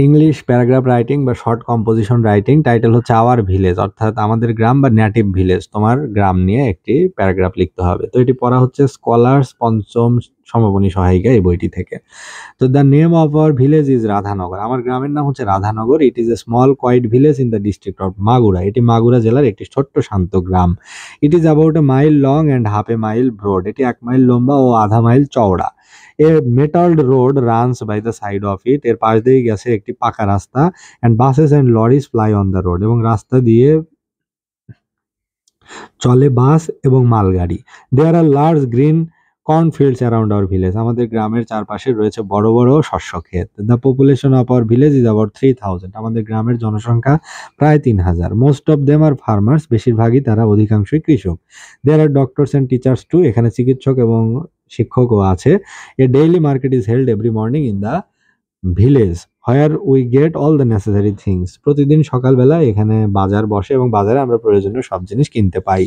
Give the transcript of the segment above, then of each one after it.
English paragraph writing বা short composition writing title হচ্ছে our village, অর্থাৎ আমাদের গ্রাম বা নেটিভ ভিলেজ। তোমার গ্রাম নিয়ে একটি প্যারাগ্রাফ লিখতে হবে। তো এটি পড়া হচ্ছে স্কলার্স পঞ্চম সমাপনী সহায়িকা এই বইটি থেকে। তো the name of our village is Radhanagar. আমার গ্রামের নাম হচ্ছে Radhanagar. It is a small quiet village in the district of Magura. এটি মাগুরা জেলার একটি ছোট্ট শান্ত গ্রাম। It is about a mile long and half a mile broad. এটি 1 মাইল লম্বা ও আধা মাইল চওড়া। A metalled road runs by the side of it. এর পাশ দিয়ে গেছে একটি পাকা রাস্তা। And buses and lorries fly on the road. এবং রাস্তা দিয়ে চলে বাস এবং মালগাড়ি। There are large green cornfields around our village. আমাদের গ্রামের চারপাশে রয়েছে বড় বড় শস্য ক্ষেত। The population of our village is about 3000। আমাদের গ্রামের জনসংখ্যা প্রায় 3000। Most of them are farmers. বেশিরভাগই তারা, অধিকাংশই কৃষক। There are doctors and teachers too. এখানে চিকিৎসক এবং শিক্ষকও আছে। A daily market is held every morning in the village where we get all the necessary things. প্রতিদিন সকালবেলা এখানে বাজার বসে এবং বাজারে আমরা প্রয়োজনীয় সব জিনিস কিনতে পাই।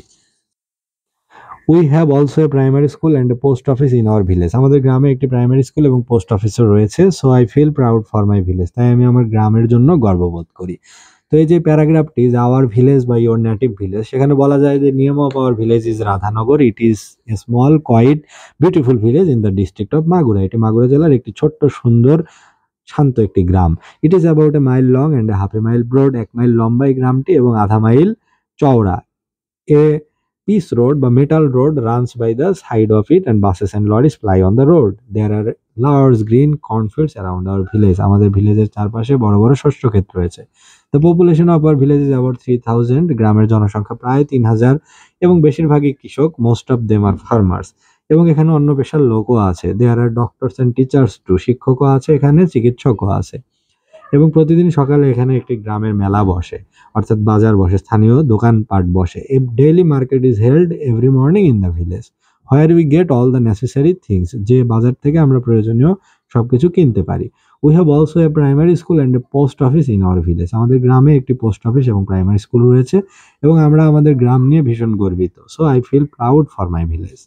We have also a primary school and a post office in our village. আমাদের গ্রামে একটি প্রাইমারি স্কুল এবং পোস্ট অফিসও রয়েছে। So I feel proud for my village. তাই আমি আমার গ্রামের জন্য গর্ববোধ করি। তো এই যে প্যারাগ্রাফটি ইজ আওয়ার ভিলেজ বা ইওর নেটিভ ভিলেজ, সেখানে বলা যায় যে name of our village is Radhanagar. It is a small quiet beautiful village in the district of Magura. এটি মাগুরা জেলার একটি ছোট্ট সুন্দর শান্ত একটি গ্রাম। It is about a mile long and half a mile broad. 1 mile লম্বা এই গ্রামটি এবং আধা মাইল চওড়া। এ piece road বা metal road runs by the side of it and buses and lorries fly on the road. There are large green cornfields around our village. আমাদের ভিলেজের চারপাশে বড় বড় শস্য ক্ষেত রয়েছে। The population of our village is about 3000. গ্রামের জনসংখ্যা প্রায় 3000 এবং বেশিরভাগই কৃষক। Most of them are farmers. এবং এখানে অন্য পেশার লোকও আছে। There are doctors and teachers too. শিক্ষকও আছে এখানে, চিকিৎসকও আছে। এবং প্রতিদিন সকালে এখানে একটি গ্রামের মেলা বসে, অর্থাৎ বাজার বসে, স্থানীয় দোকানপাট বসে। A daily market is held every morning in the village where we get all the necessary things. যে বাজার থেকে আমরা প্রয়োজনীয় সবকিছু কিনতে পারি। We have also a primary school and a post office in our village. আমাদের গ্রামে একটি পোস্ট অফিস এবং প্রাইমারি স্কুল রয়েছে এবং আমরা আমাদের গ্রাম নিয়ে ভীষণ গর্বিত। So I feel proud for my village.